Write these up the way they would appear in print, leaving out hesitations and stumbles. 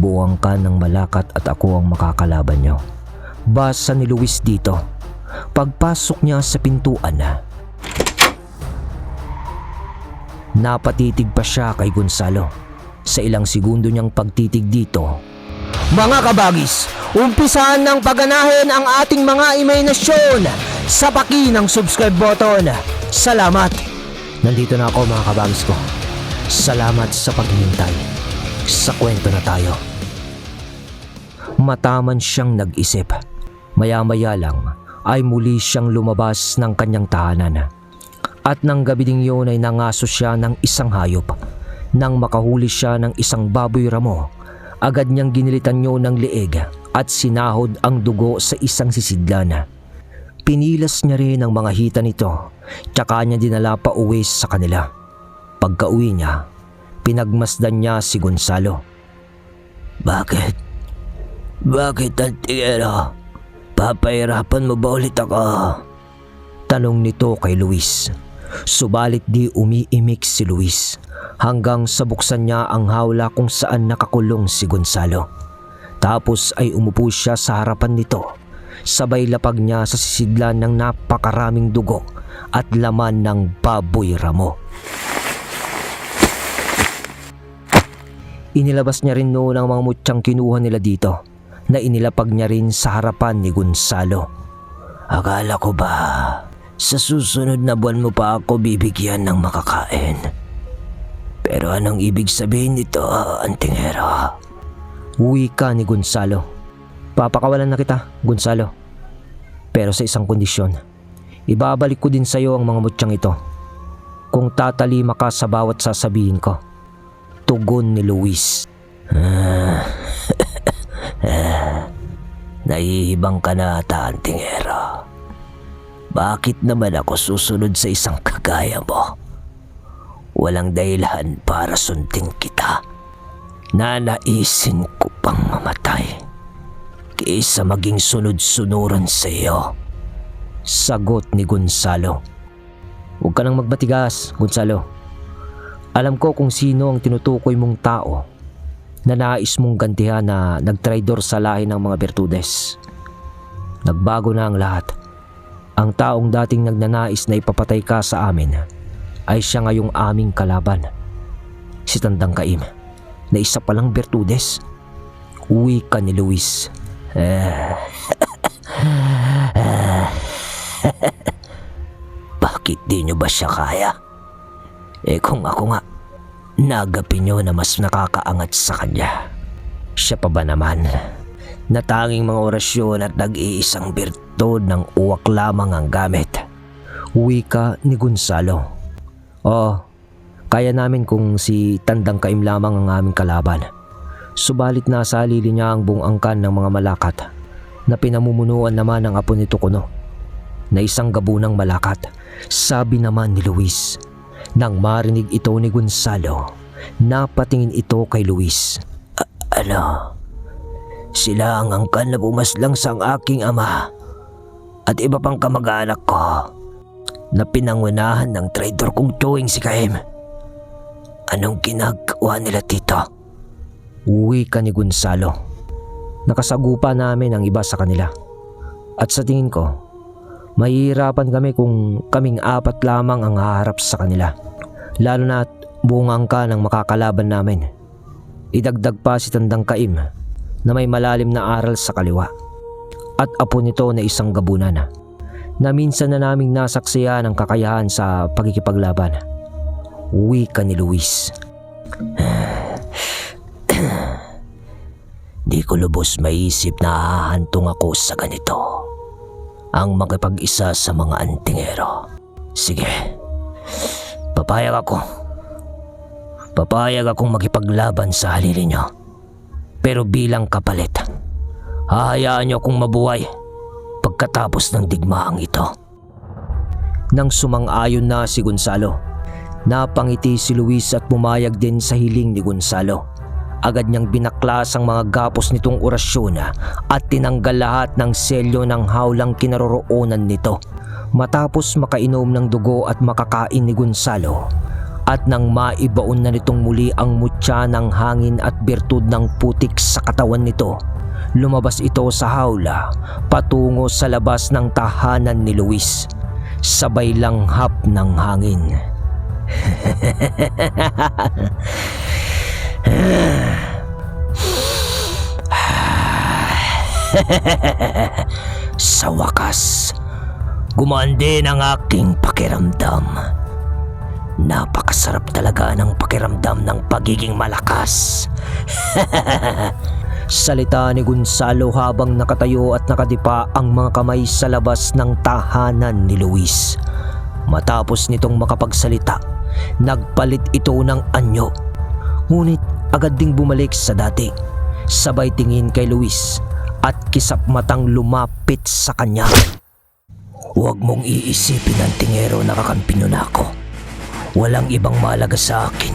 buwang ka ng malakat at ako ang makakalaban nyo. Basa ni Luis dito. Pagpasok niya sa pintuan, napatitig pa siya kay Gonzalo. Sa ilang segundo niyang pagtitig dito, mga kabagis, umpisahan ng pagganahin ang ating mga imahinasyon sa paki ng subscribe button. Salamat! Nandito na ako mga kabagis ko. Salamat sa paghihintay. Sa kwento na tayo. Mataman siyang nag-isip. Maya-maya lang ay muli siyang lumabas ng kanyang tahanan. At nang gabi ding yun ay nangaso siya ng isang hayop. Nang makahuli siya ng isang baboy ramo, agad niyang ginilitan yun ng liig at sinahod ang dugo sa isang sisidlan. Pinilas niya rin ang mga hita nito, tsaka niya dinala pa uwi sa kanila. Pagka-uwi niya, pinagmasdan niya si Gonzalo. Bakit? Bakit, Antingero? Papahirapan mo ba ulit ako? Tanong nito kay Luis. Subalit di umiimik si Luis hanggang sa buksan niya ang hawla kung saan nakakulong si Gonzalo. Tapos ay umupo siya sa harapan nito. Sabay lapag niya sa sisidlan ng napakaraming dugo at laman ng baboy ramo. Inilabas niya rin noon ang mga mutyang kinuha nila dito na inilapag niya rin sa harapan ni Gonzalo. Akala ko ba sa susunod na buwan mo pa ako bibigyan ng makakain? Pero anong ibig sabihin nito, Antingero? Wika ni Gonzalo. Papakawalan na kita, Gonzalo. Pero sa isang kondisyon. Ibabalik ko din sa iyo ang mga mutyang ito kung tatalima ka sa bawat sasabihin ko. Tugon ni Luis. Nahihibang ka na ata, Antingero. Bakit naman ako susunod sa isang kagaya mo? Walang dahilan para sundin kita. Nanaisin ko pang mamatay kaysa maging sunod-sunuran sa iyo. Sagot ni Gonzalo. Huwag ka nang magbatigas, Gonzalo. Alam ko kung sino ang tinutukoy mong tao na nais mong gantihan na nagtraidor sa lahi ng mga Bertudes. Nagbago na ang lahat. Ang taong dating nagnanais na ipapatay ka sa amin ay siya ngayong aming kalaban. Si Tandang Caim na isa palang Bertudes. Wika ni Luis. Bakit di nyo ba siya kaya? Kung ako nga, nagapin nyo na mas nakakaangat sa kanya. Siya pa ba naman na tanging mga orasyon at nag-iisang birtud ng uwak lamang ang gamit? Wika ni Gonzalo. Kaya namin kung si Tandang Caim lamang ang aming kalaban. Subalit nasa halili niya ang buong angkan ng mga malakat na pinamumunuan naman ng apo nito kuno na isang gabunang malakat. Sabi naman ni Luis. Nang marinig ito ni Gonzalo, napatingin ito kay Luis. Ano? Sila ang angkan na pumaslang sa aking ama at iba pang kamag-anak ko na pinangunahan ng traidor kong tuwing si Caim. Anong ginagawa nila dito? Wika ni Gonzalo. Nakasagupa namin ang iba sa kanila. At sa tingin ko, mahihirapan kami kung kaming apat lamang ang haharap sa kanila. Lalo na at buong angka ng makakalaban namin. Idagdag pa si Tandang Caim na may malalim na aral sa kaliwa. At apo nito na isang gabunan na minsan na naming nasaksiyan ang kakayahan sa pagkikipaglaban. Wika ni Luis. Di ko lubos maisip na hahantong ako sa ganito. Ang makipag-isa sa mga Antingero. Sige, papayag ako. Papayag akong makipaglaban sa halili nyo. Pero bilang kapalit, hahayaan nyo akong mabuhay pagkatapos ng digmaang ito. Nang sumang-ayon na si Gonzalo, napangiti si Luis at pumayag din sa hiling ni Gonzalo. Agad niyang binaklas ang mga gapos nitong orasyon at tinanggal lahat ng selyo ng hawlang kinaroroonan nito. Matapos makainom ng dugo at makakain ni Gonzalo, At nang maibaon na nitong muli ang mutya ng hangin at birtud ng putik sa katawan nito, lumabas ito sa hawla patungo sa labas ng tahanan ni Luis. Sabay langhap ng hangin. Sa wakas, gumaan din ang aking pakiramdam. Napakasarap talaga ng pakiramdam ng pagiging malakas. Salita ni Gonzalo habang nakatayo at nakadipa ang mga kamay sa labas ng tahanan ni Luis. Matapos nitong makapagsalita, nagpalit ito ng anyo. Ngunit agad ding bumalik sa dati. Sabay tingin kay Luis at kisap matang lumapit sa kanya. Huwag mong iisipin ang tingero na kakampi na ako. Walang ibang mahalaga sa akin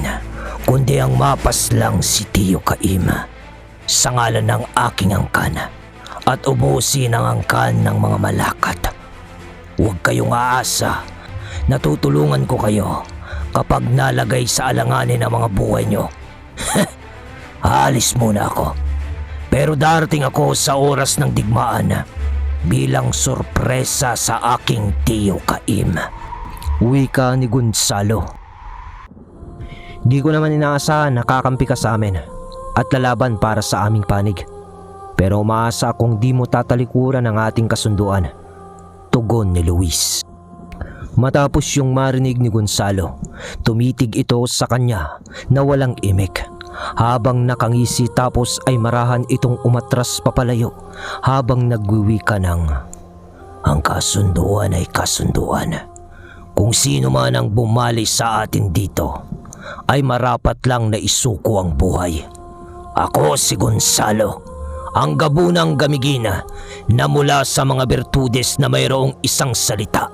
kundi ang mapas lang si Tio Caim sa ngalan ng aking angkan at ubusin ang angkan ng mga malakat. Huwag kayong aasa. Natutulungan ko kayo kapag nalagay sa alanganin ang mga buhay nyo. Aalis muna ako. Pero darating ako sa oras ng digmaan bilang sorpresa sa aking Tio Caim. Wika ni Gonzalo. Di ko naman inaasahan na kakampi ka sa amin at lalaban para sa aming panig. Pero umaasa akong di mo tatalikuran ang ating kasunduan. Tugon ni Luis. Matapos yung marinig ni Gonzalo, tumitig ito sa kanya na walang imik. Habang nakangisi tapos ay marahan itong umatras papalayo habang nagwiwika ng, ang kasunduan ay kasunduan. Kung sino man ang bumali sa atin dito ay marapat lang na isuko ang buhay. Ako si Gonzalo, ang gabunang gamigina na mula sa mga bertudes na mayroong isang salita.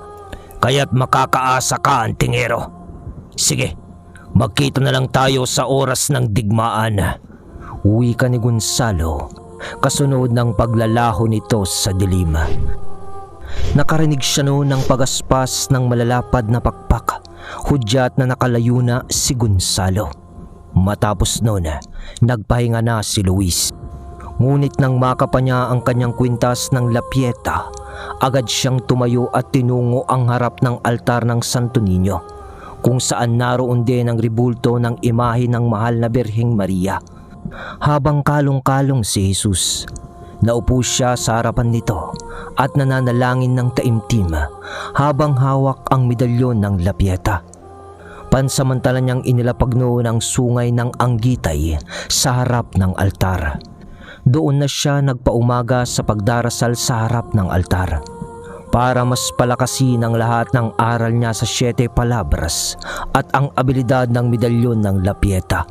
Kaya't makakaasa ka, antingero. Sige, magkita na lang tayo sa oras ng digmaan. Wika ni Gonzalo, kasunod ng paglalaho nito sa dilim. Nakarinig siya noon ng pagaspas ng malalapad na pakpak, hudyat na nakalayo na si Gonzalo. Matapos noon, nagpahinga na si Luis. Ngunit nang makapa niya ang kanyang kwintas ng lapyeta, agad siyang tumayo at tinungo ang harap ng altar ng Santo Niño, kung saan naroon din ang ribulto ng imahe ng mahal na Birheng Maria. Habang kalong-kalong si Jesus, naupo siya sa harapan nito at nananalangin ng taimtim habang hawak ang medalyon ng lapyeta. Pansamantala niyang inilapag noon ang sungay ng anggitay sa harap ng altar. Doon na siya nagpaumaga sa pagdarasal sa harap ng altar para mas palakasin ang lahat ng aral niya sa 7 palabras at ang abilidad ng medalyon ng lapyeta.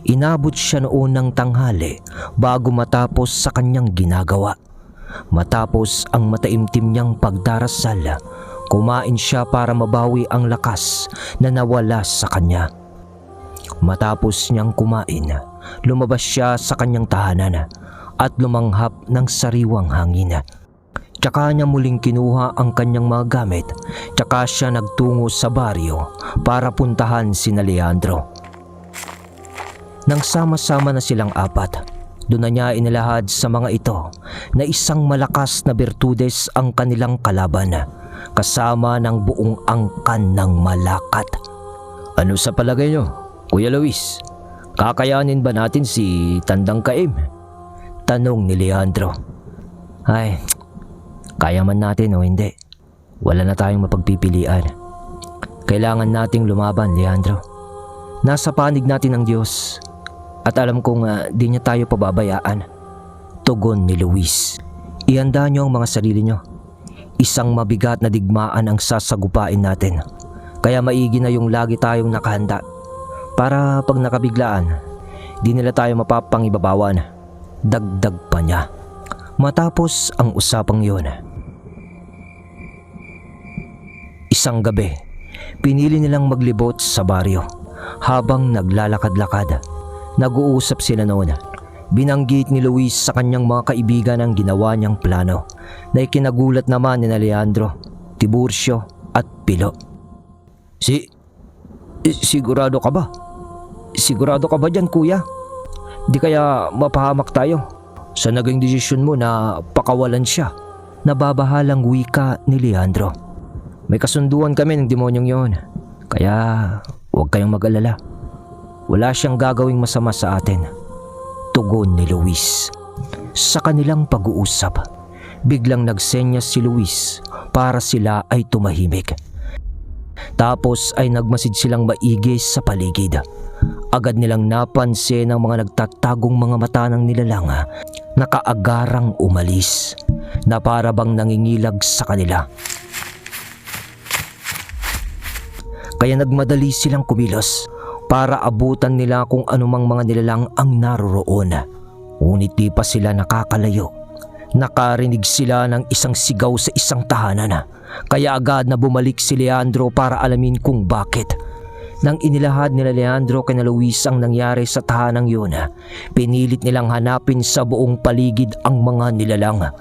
Inabot siya noon ng tanghali bago matapos sa kanyang ginagawa. Matapos ang mataimtim niyang pagdarasal, kumain siya para mabawi ang lakas na nawala sa kanya. Matapos niyang kumain, lumabas siya sa kanyang tahanan at lumanghap ng sariwang hangin. Tsaka niya muling kinuha ang kanyang mga gamit, tsaka siya nagtungo sa baryo para puntahan sina Leandro. Nang sama-sama na silang apat, doon na niya inilahad sa mga ito na isang malakas na bertudes ang kanilang kalaban, kasama ng buong angkan ng malakat. Ano sa palagay niyo, Kuya Luis? Kakayanin ba natin si Tandang Caim? Tanong ni Leandro. Ay, kaya man natin o hindi. Wala na tayong mapagpipilian. Kailangan nating lumaban, Leandro. Nasa panig natin ang Diyos. At alam kong di niya tayo pababayaan. Tugon ni Luis. Ihanda niyo ang mga sarili niyo. Isang mabigat na digmaan ang sasagupain natin. Kaya maigi na yung lagi tayong nakahanda. Para pag nakabiglaan, di nila tayo mapapangibabawan. Dagdag pa niya. Matapos ang usapang yun, isang gabi, pinili nilang maglibot sa baryo. Habang naglalakad-lakad, nag-uusap sila noon. Binanggit ni Luis sa kanyang mga kaibigan ang ginawa niyang plano na ikinagulat naman ni Leandro, Tiburcio at Pilo. Sigurado ka ba? Sigurado ka ba dyan, kuya? Di kaya mapahamak tayo sa naging desisyon mo na pakawalan siya? Nababahalang wika ni Leandro. May kasunduan kami ng demonyong yon, kaya huwag kayong mag-alala. Wala siyang gagawing masama sa atin. Tugon ni Luis. Sa kanilang pag-uusap, biglang nagsenyas si Luis para sila ay tumahimik. Tapos ay nagmasid silang maigi sa paligid. Agad nilang napansin ang mga nagtatagong mga mata ng nilalang na kaagarang umalis, na para bang nangingilag sa kanila. Kaya nagmadali silang kumilos para abutan nila kung anumang mga nilalang ang naroroon. Ngunit di pa sila nakakalayo. Nakarinig sila ng isang sigaw sa isang tahanan, kaya agad na bumalik si Leandro para alamin kung bakit. Nang inilahad nila Leandro kay Luis ang nangyari sa tahanang yun, pinilit nilang hanapin sa buong paligid ang mga nilalang.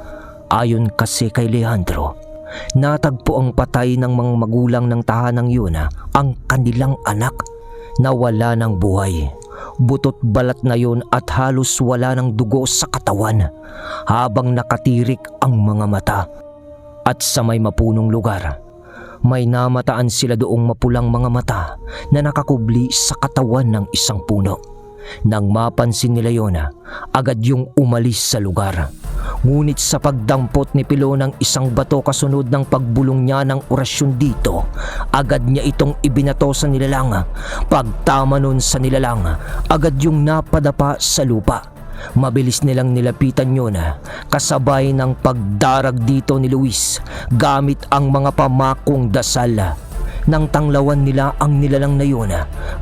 Ayon kasi kay Leandro, natagpo ang patay ng mga magulang ng tahanang yun ang kanilang anak na wala ng buhay. Butot balat na yun at halos wala ng dugo sa katawan, habang nakatirik ang mga mata. At sa may mapunong lugar, may namataan sila doong mapulang mga mata na nakakubli sa katawan ng isang puno. Nang mapansin nila yun, agad yung umalis sa lugar. Ngunit sa pagdampot ni Pilo ng isang bato kasunod ng pagbulong niya ng orasyon dito, agad niya itong ibinato sa nilalang. Pagtama nun sa nilalang, agad yung napadapa sa lupa. Mabilis nilang nilapitan yun, kasabay ng pagdarag dito ni Luis gamit ang mga pamakong dasal. Nang tanglawan nila ang nilalang na yun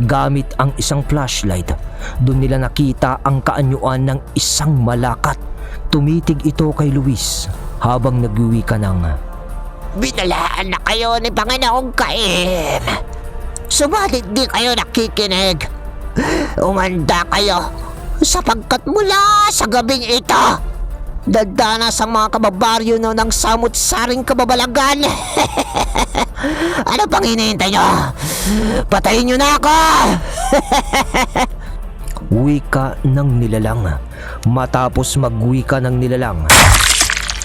gamit ang isang flashlight, doon nila nakita ang kaanyuan ng isang malakat. Tumitig ito kay Luis habang nagwiwi ka ng, Binalaan na kayo ni Panginoong Cain, subalit di kayo nakikinig. Umanda kayo, sapagkat mula sa gabing ito, dadanas ang mga kababaryo no ng samut-saring kababalagan. Ano pang hinihintay nyo? Patayin nyo na ako! wika ng nilalang. Matapos magwika ng nilalang,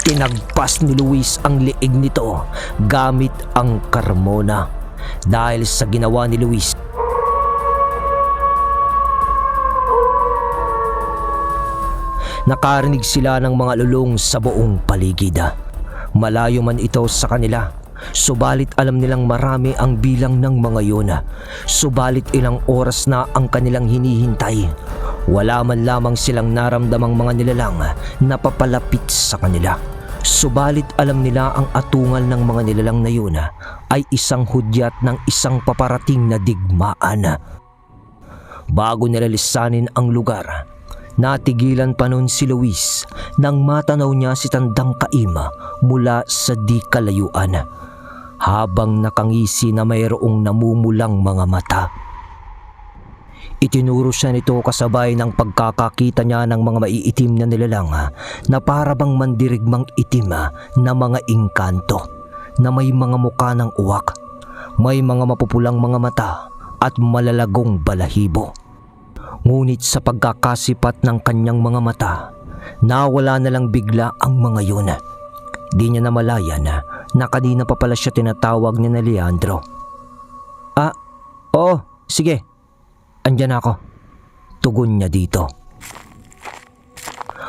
tinagpas ni Luis ang liig nito gamit ang karmona. Dahil sa ginawa ni Luis, nakarinig sila ng mga lulong sa buong paligid. Malayo man ito sa kanila, subalit alam nilang marami ang bilang ng mga yun. Subalit ilang oras na ang kanilang hinihintay. Wala man lamang silang naramdamang mga nilalang na papalapit sa kanila. Subalit alam nila ang atungal ng mga nilalang na yun ay isang hudyat ng isang paparating na digmaan. Bago nila lisanin ang lugar, natigilan pa nun si Luis nang matanaw niya si Tandang Kaima mula sa di kalayuan, habang nakangisi na mayroong namumulang mga mata. Itinuro siya nito kasabay ng pagkakakita niya ng mga maiitim na nilalang na parabang mandirigmang itim na mga engkanto na may mga muka ng uwak, may mga mapupulang mga mata at malalagong balahibo. Ngunit sa pagkakasipat ng kanyang mga mata, nawala na lang bigla ang mga yun. Di niya namalayan na kanina pa pala siya tinatawag ni Leandro. Oo, sige. Andyan ako. Tugon niya dito.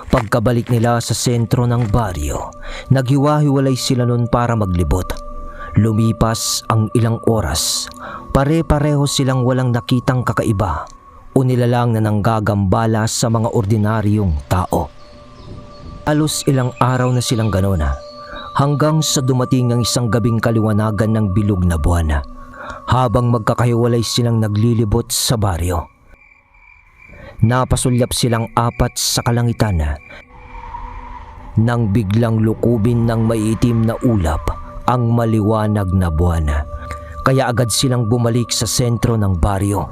Pagkabalik nila sa sentro ng baryo, naghiwa-hiwalay sila nun para maglibot. Lumipas ang ilang oras, pare-pareho silang walang nakitang kakaiba o nilalang na nanggagambala sa mga ordinaryong tao. Halos ilang araw na silang ganon hanggang sa dumating ang isang gabing kaliwanagan ng bilog na buwan, habang magkakahiwalay silang naglilibot sa baryo. Napasulyap silang apat sa kalangitan nang biglang lukubin ng maiitim na ulap ang maliwanag na buwan. Kaya agad silang bumalik sa sentro ng baryo.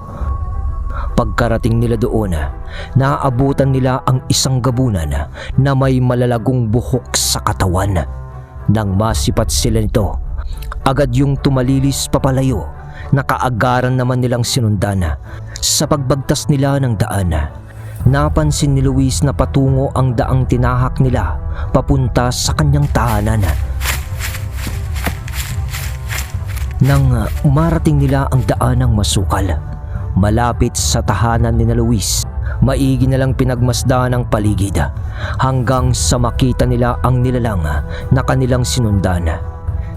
Pagkarating nila doon, naaabutan nila ang isang gabunan na may malalagong buhok sa katawan. Nang masipat sila nito, agad yung tumalilis papalayo nakaagaran naman nilang sinundan. Sa pagbagtas nila ng daan, napansin ni Luis na patungo ang daang tinahak nila papunta sa kanyang tahanan. Nang marating nila ang daanang masukal, malapit sa tahanan ni Luis, maigi na lang pinagmasdan ang paligid hanggang sa makita nila ang nilalang na kanilang sinundan.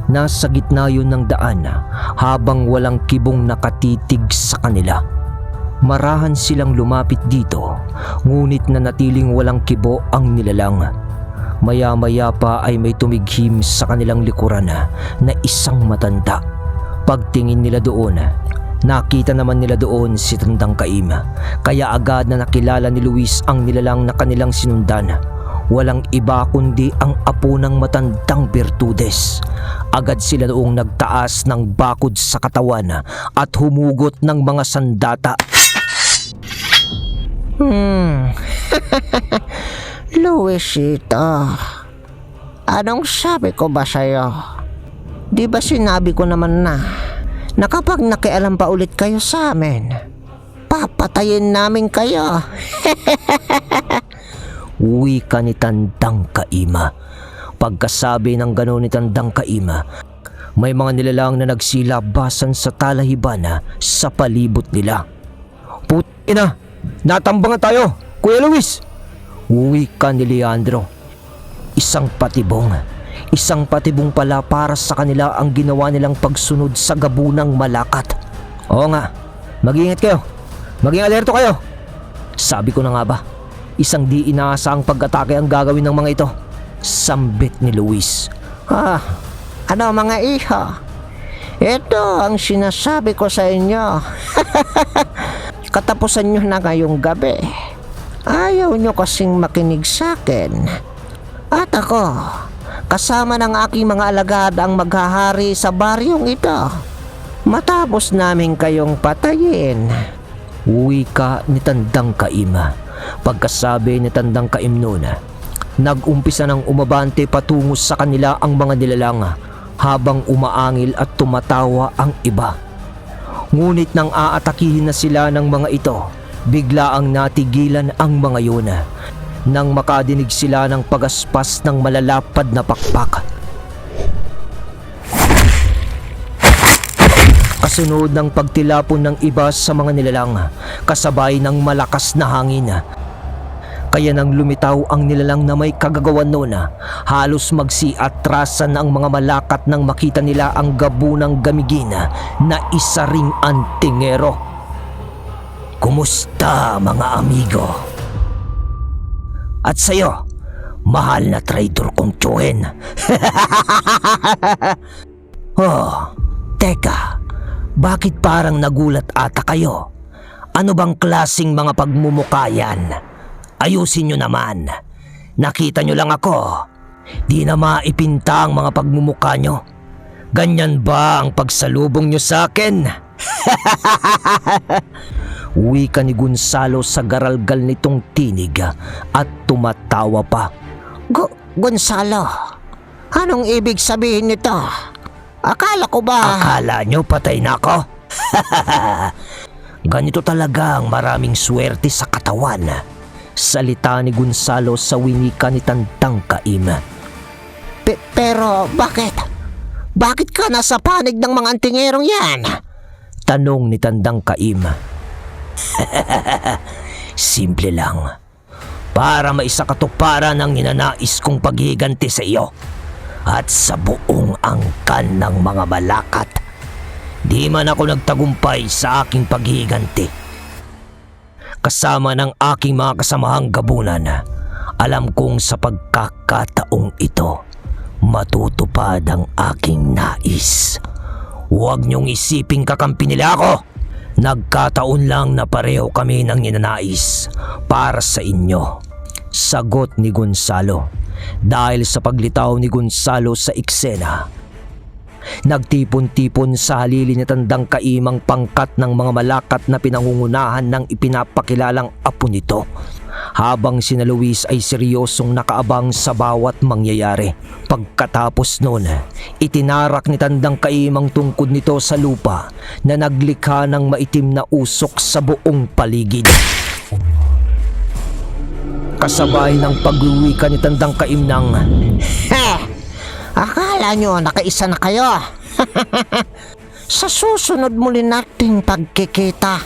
Nasa gitna yun ng daan habang walang kibong nakatitig sa kanila. Marahan silang lumapit dito, ngunit nanatiling walang kibo ang nilalang. Maya-maya pa ay may tumighim sa kanilang likuran na isang matanda. Pagtingin nila doon, nakita naman nila doon si Tandang Kaim, kaya agad na nakilala ni Luis ang nilalang na kanilang sinundan. Walang iba kundi ang apo ng matandang Bertudes. Agad sila noong nagtaas ng bakod sa katawan at humugot ng mga sandata. Luisito, anong sabi ko ba sa'yo? Di ba sinabi ko naman na kapag nakialam pa ulit kayo sa amin, papatayin namin kayo. Wika ni Tandang Kaima. Pagkasabi ng gano'n ni Tandang Kaima, may mga nilalang na nagsilabasan sa talahiban sa palibot nila. Putina! Natambangan tayo! Kuya Luis! Wika ni Leandro. Isang patibong pala para sa kanila ang ginawa nilang pagsunod sa gabunang Malakat. Oo nga, mag-iingat kayo. Maging alerto kayo. Sabi ko na nga ba, isang di inaasahang pag-atake ang gagawin ng mga ito. Sambit ni Luis. Ano mga iho? Ito ang sinasabi ko sa inyo. Katapusan nyo na ngayong gabi. Ayaw nyo kasing makinig sa akin. At ako, kasama ng aking mga alagad ang maghahari sa baryong ito. Matapos namin kayong patayin. Wika ni Tandang Kaim. Pagkasabi ni Tandang Kaim noon, nag-umpisa ng umabante patungo sa kanila ang mga nilalang habang umaangil at tumatawa ang iba. Ngunit nang aatakihin na sila ng mga ito, bigla ang natigilan ang mga yun nang makadinig sila ng pagaspas ng malalapad na pakpak. Kasunod ng pagtilapon ng iba sa mga nilalang, kasabay ng malakas na hangin. Kaya nang lumitaw ang nilalang na may kagagawan noon, halos magsiatrasan ang mga Malakat nang makita nila ang gabunang Gamigin na isa ring antingero. Kumusta mga amigo? At sa'yo, mahal na traitor kong Chuen. Oh, teka, bakit parang nagulat ata kayo? Ano bang klaseng mga pagmumukha yan? Ayusin nyo naman. Nakita nyo lang ako. Di na maipinta ang mga pagmumukha nyo. Ganyan ba ang pagsalubong nyo sa akin? Wika ni Gonzalo sa garalgal nitong tinig at tumatawa pa. Gonzalo, anong ibig sabihin nito? Akala ko ba... Akala nyo patay na ako? Ganito talaga ang maraming swerte sa katawan. Salita ni Gonzalo sa winika ni Tandang Kaim. Pero bakit? Bakit ka nasa panig ng mga antingerong yan? Tanong ni Tandang Kaim. Simple lang. Para maisakatuparan ang ninanais kong paghiganti sa iyo at sa buong angkan ng mga Malakat. Di man ako nagtagumpay sa aking paghiganti. Kasama ng aking mga kasamahang gabunan, alam kong sa pagkakataong ito, matutupad ang aking nais. Huwag niyong isiping kakampi nila ako. Nagkataon lang na pareho kami ng ninanais para sa inyo. Sagot ni Gonzalo. Dahil sa paglitaw ni Gonzalo sa eksena, nagtipon-tipon sa halili ni Tandang Kaim ang pangkat ng mga Malakat na pinangungunahan ng ipinapakilalang apo nito. habang sina Luis ay seryosong nakaabang sa bawat mangyayari. Pagkatapos noon, itinarak ni Tandang Kaim ang tungkod nito sa lupa na naglikha ng maitim na usok sa buong paligid. Kasabay ng pagwiwika ni Tandang Kaim ng Akala nyo nakaisa na kayo? Sa susunod muli nating pagkikita,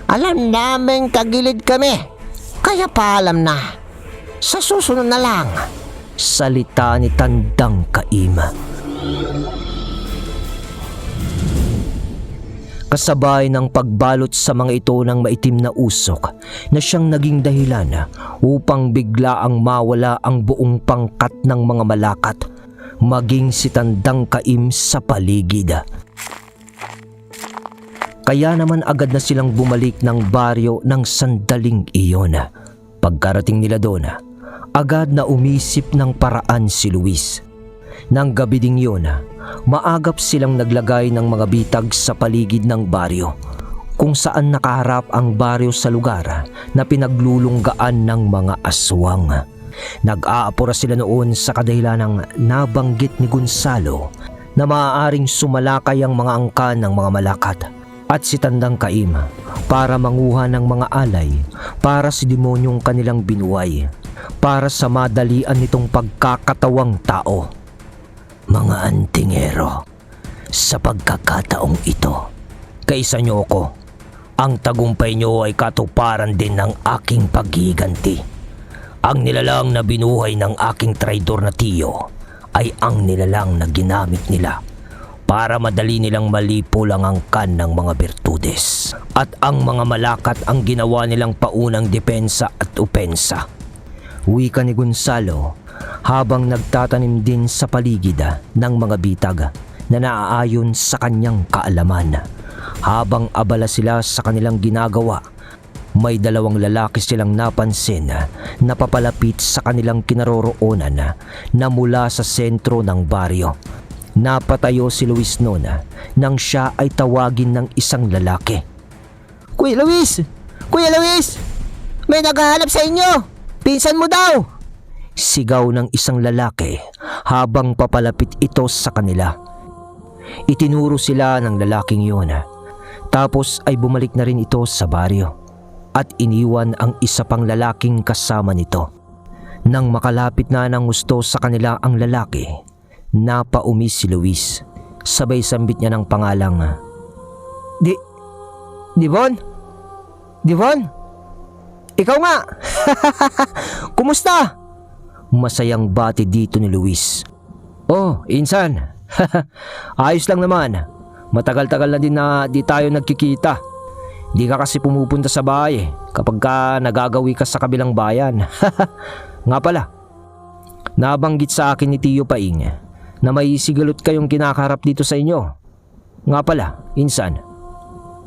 alam namin kagilid kami. Kaya paalam na. Sa susunod na lang. salita ni Tandang Kaim. Kasabay ng pagbalot sa mga ito ng maitim na usok na siyang naging dahilan upang bigla ang mawala ang buong pangkat ng mga malakat, maging si Tandang Kaim sa paligid. Kaya naman agad na silang bumalik ng baryo ng sandaling iyon. Pagkarating nila doon, agad na umisip ng paraan si Luis. Nang gabi ding yun, maagap silang naglagay ng mga bitag sa paligid ng baryo, kung saan nakaharap ang baryo sa lugar na pinaglulunggaan ng mga aswang. Nag-aapura sila noon sa kadahilan ng nabanggit ni Gonzalo na maaaring sumalakay ang mga angkan ng mga malakat at si Tandang Kaim para manguha ng mga alay para sa demonyong kanilang binuhay, para sa madalian nitong pagkakatawang tao. Mga antingero, sa pagkakataong ito, kaisa nyo ko, ang tagumpay nyo ay katuparan din ng aking paghiganti. Ang nilalang na binuhay ng aking traidor na tiyo ay ang nilalang na ginamit nila para madali nilang malipo lang ang kan ng mga bertudes. At ang mga malakat ang ginawa nilang paunang depensa at opensa. Wika ni Gonzalo habang nagtatanim din sa paligid ng mga bitag na naaayon sa kanyang kaalaman. Habang abala sila sa kanilang ginagawa, may dalawang lalaki silang napansin na papalapit sa kanilang kinaroroonan na mula sa sentro ng baryo. Napatayo si Luis noon nang siya ay tawagin ng isang lalaki. Kuya Luis! Kuya Luis! May naghahanap sa inyo! Pinsan mo daw! Sigaw ng isang lalaki habang papalapit ito sa kanila. Itinuro sila ng lalaking yun. Tapos ay bumalik na rin ito sa baryo at iniwan ang isa pang lalaking kasama nito. Nang makalapit na ng gusto sa kanila ang lalaki, napaumi si Luis. Sabay sambit niya ng pangalang Devon? Devon? Ikaw nga! Kumusta? Masayang bati dito ni Luis. Oh, insan. Ayos lang naman. Matagal-tagal na din na di tayo nagkikita. Di ka kasi pumupunta sa bahay kapag ka nagagawi ka sa kabilang bayan. Nga pala, nabanggit sa akin ni Tiyo Paing na may sigalot kayong kinakarap dito sa inyo. Nga pala, insan,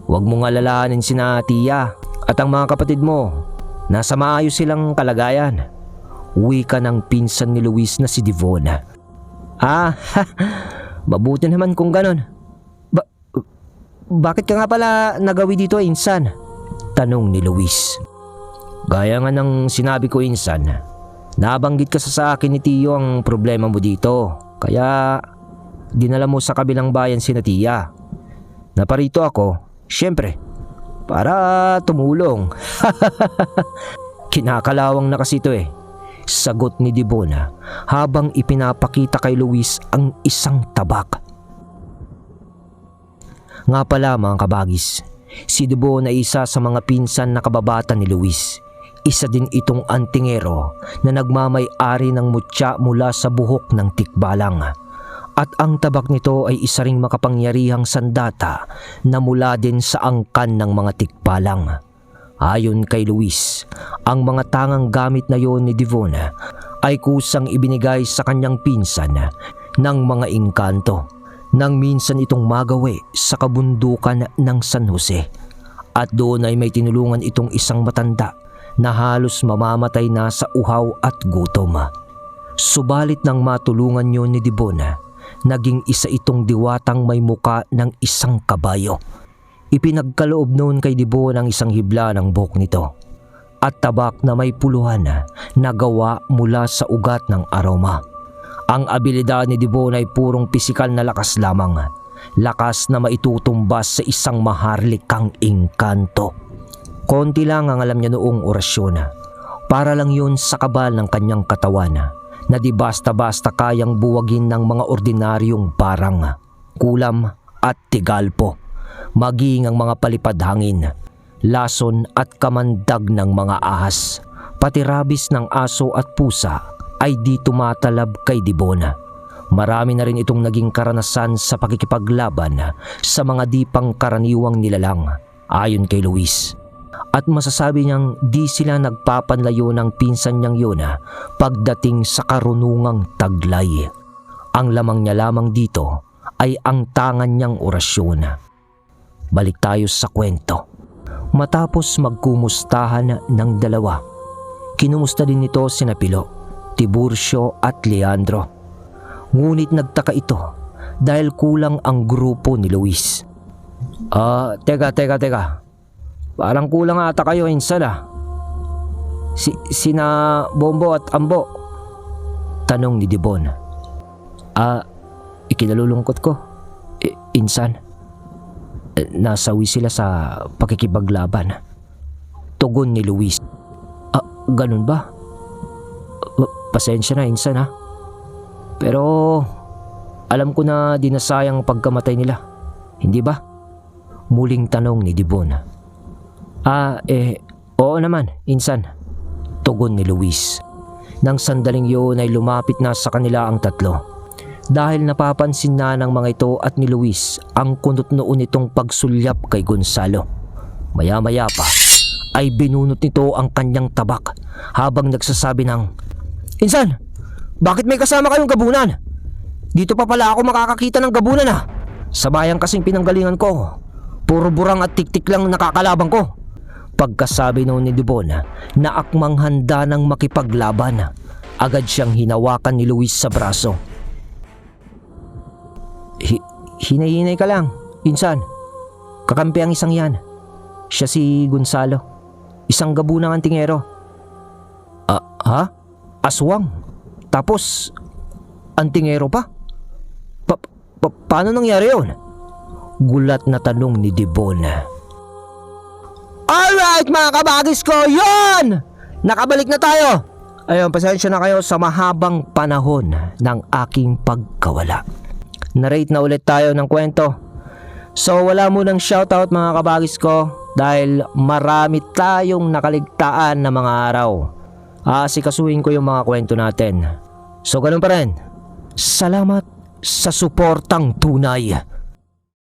huwag mong alalahanin sina Tiya at ang mga kapatid mo. Nasa maayos silang kalagayan. Wika ng pinsan ni Luis na si Devon. Mabuti naman kung ganon. Bakit ka nga pala nagawi dito, insan? Tanong ni Luis. Gaya nga ng sinabi ko, insan, nabanggit kasi sa akin ni Tiyo ang problema mo dito. Kaya dinala mo sa kabilang bayan si Tiya. Naparito ako, syempre, para tumulong. Kinakalawang na kasi ito sagot ni Devon habang ipinapakita kay Luis ang isang tabak. Nga pala mga kabagis, si Devon ay isa sa mga pinsan na kababata ni Luis. Isa din itong antingero na nagmamay-ari ng mutya mula sa buhok ng tikbalang. At ang tabak nito ay isa ring makapangyarihang sandata na mula din sa angkan ng mga tikbalang. Ayon kay Luis, ang mga tangang gamit na yon ni Devon ay kusang ibinigay sa kanyang pinsan ng mga engkanto nang minsan itong magawi sa kabundukan ng San Jose. At doon ay may tinulungan itong isang matanda na halos mamamatay na sa uhaw at gutom. Subalit nang matulungan yon ni Devon, naging isa itong diwatang may muka ng isang kabayo. Ipinagkaloob noon kay Devon ang isang hibla ng buhok nito. at tabak na may puluhan na gawa mula sa ugat ng aroma. Ang abilidad ni Dibon ay purong pisikal na lakas lamang. Lakas na maitutumbas sa isang maharlikang engkanto. Konti lang ang alam niya noong orasyon. Para lang yun sa kabal ng kanyang katawan na di basta-basta kayang buwagin ng mga ordinaryong barang, kulam at tigalpo, maging ang mga palipad hangin, lason at kamandag ng mga ahas, pati rabis ng aso at pusa ay di tumatalab kay Dibon. Marami na rin itong naging karanasan sa pakikipaglaban sa mga di pangkaraniwang nilalang ayon kay Luis. At masasabi niyang di sila nagpapanlayo ng pinsan niyang yun pagdating sa karunungang taglay. Ang lamang niya lamang dito ay ang tangan niyang orasyon. Balik tayo sa kwento. Matapos magkumustahan ng dalawa, kinumusta din nito sina Pilo, Tiburcio at Leandro. Ngunit nagtaka ito dahil kulang ang grupo ni Luis. Teka. Parang kulang ata kayo, insan Sina Bombo at Ambo? Tanong ni Dibon. Ikinalulungkot ko, insan. Nasawi sila sa pakikipaglaban. Tugon ni Luis. Ganun ba? Pasensya na, insan Pero alam ko na dinasayang pagkamatay nila. Hindi ba? Muling tanong ni Dibon. Oo naman, insan. Tugon ni Luis. Nang sandaling yun ay lumapit na sa kanila ang tatlo. Dahil napapansin na ng mga ito at ni Luis ang kunot noon nitong pagsulyap kay Gonzalo. Maya-maya pa ay binunot nito ang kanyang tabak habang nagsasabi ng, "Insan, bakit may kasama kayong gabunan? Dito pa pala ako makakakita ng gabunan Sa bayan kasing pinanggalingan ko, puro burang at tiktik lang nakakalabang ko." Pagkasabi noon ni Dibon na akmang handa ng makipaglaban, agad siyang hinawakan ni Luis sa braso. Hinay-hinay ka lang, insan. Kakampi ang isang yan. Siya si Gonzalo, isang gabunang antingero. Aswang? Tapos, antingero pa? Paano nangyari yun? Gulat na tanong ni Dibon. Alright mga kabagis ko, yun! Nakabalik na tayo! Ayun, pasensya na kayo sa mahabang panahon ng aking pagkawala. Narrate na ulit tayo ng kwento. So wala munang shoutout mga kabagis ko dahil marami tayong nakaligtaan na mga araw. Asikasuhin ko yung mga kwento natin. So ganun pa rin. Salamat sa suportang tunay.